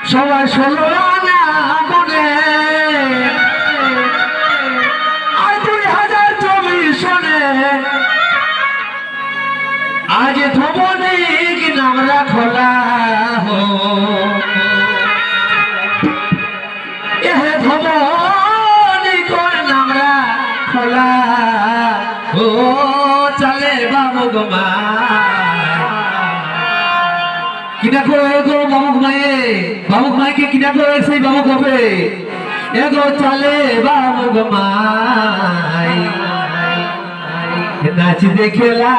সবাই 16 আনা মনে আর 2024 সনে আজ ধবনিক নামরা খোলা হো এহে ধবনিক নামরা খোলা হো চলে বাবু গোমা কিনা কো এগো বাবু মাইকে কিনা কো সেই বাবু কবে এগো চলে বাবু গোমাই নাচ দেখেলা